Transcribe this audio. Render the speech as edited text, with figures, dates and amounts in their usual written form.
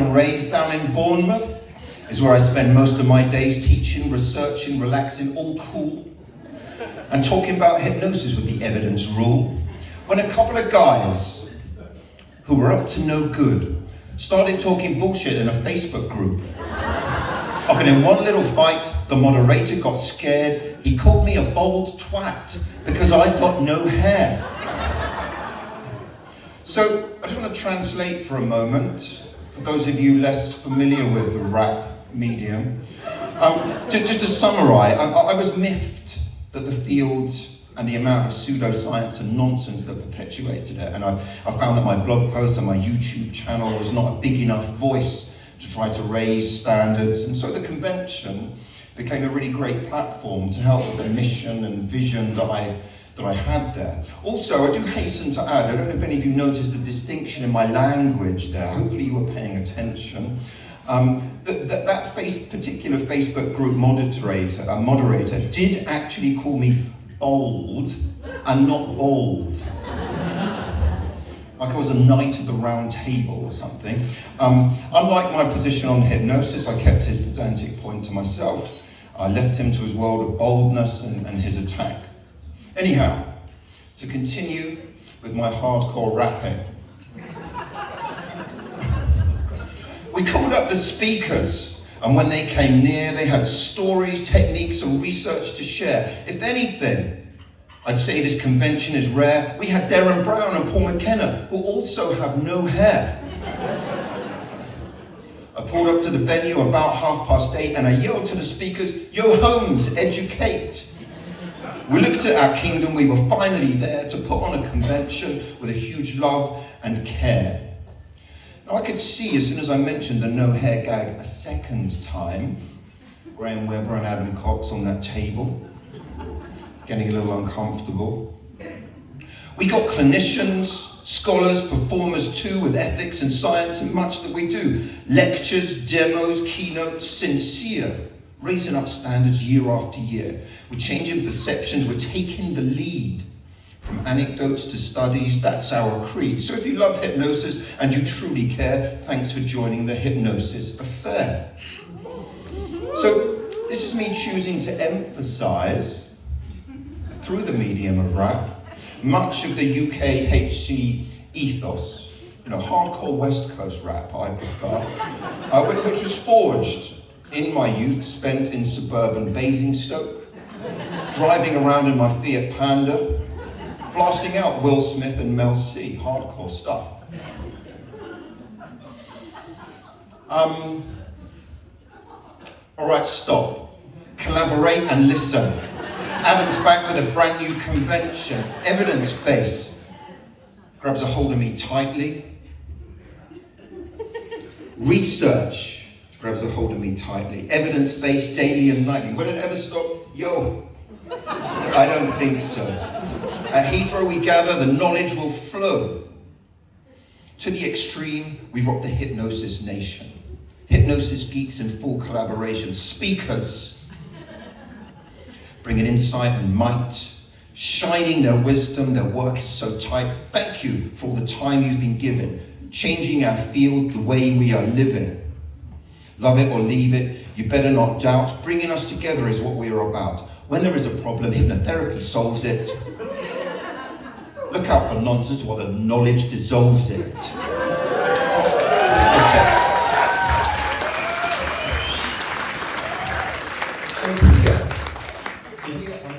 and raised down in Bournemouth. Is where I spend most of my days teaching, researching, relaxing, all cool. And talking about hypnosis with the evidence rule. When a couple of guys who were up to no good started talking bullshit in a Facebook group. And in one little fight, the moderator got scared. He called me a bold twat because I'd got no hair. So I just want to translate for a moment, for those of you less familiar with the rap medium. Just to summarize, I was miffed that the field and the amount of pseudoscience and nonsense that perpetuated it. And I found that my blog posts and my YouTube channel was not a big enough voice to try to raise standards. And so the convention became a really great platform to help with the mission and vision that I had there. Also, I do hasten to add, I don't know if any of you noticed the distinction in my language there. Hopefully you were paying attention. That particular Facebook group moderator did actually call me bold and not bold. Like I was a knight of the round table or something. Unlike my position on hypnosis, I kept his pedantic point to myself. I left him to his world of boldness and his attack. Anyhow, to continue with my hardcore rapping. We called up the speakers, and when they came near, they had stories, techniques, and research to share. If anything, I'd say this convention is rare. We had Darren Brown and Paul McKenna, who also have no hair. I pulled up to the venue about 8:30, and I yelled to the speakers, "Yo, Holmes, educate." We looked at our kingdom. We were finally there to put on a convention with a huge love and care. Now, I could see as soon as I mentioned the no hair gag a second time, Graham Webber and Adam Cox on that table, getting a little uncomfortable. We got clinicians, scholars, performers too, with ethics and science and much that we do. Lectures, demos, keynotes, sincere, raising up standards year after year. We're changing perceptions, we're taking the lead. From anecdotes to studies, that's our creed. So if you love hypnosis and you truly care, thanks for joining the Hypnosis Affair. So this is me choosing to emphasize, through the medium of rap, much of the UKHC ethos. Hardcore West Coast rap, I prefer, which was forged in my youth, spent in suburban Basingstoke, driving around in my Fiat Panda, blasting out Will Smith and Mel C, hardcore stuff. All right, stop. Collaborate and listen. Adam's back with a brand new convention, evidence-based. Grabs a hold of me tightly. Research grabs a hold of me tightly. Evidence-based, daily and nightly. Will it ever stop? Yo, I don't think so. At Heathrow we gather, the knowledge will flow. To the extreme, we rock the hypnosis nation. Hypnosis geeks in full collaboration. Speakers, bringing insight and might, shining their wisdom, their work is so tight. Thank you for all the time you've been given, changing our field, the way we are living. Love it or leave it, you better not doubt. Bringing us together is what we are about. When there is a problem, hypnotherapy solves it. Look out for nonsense while the knowledge dissolves it. Okay. So here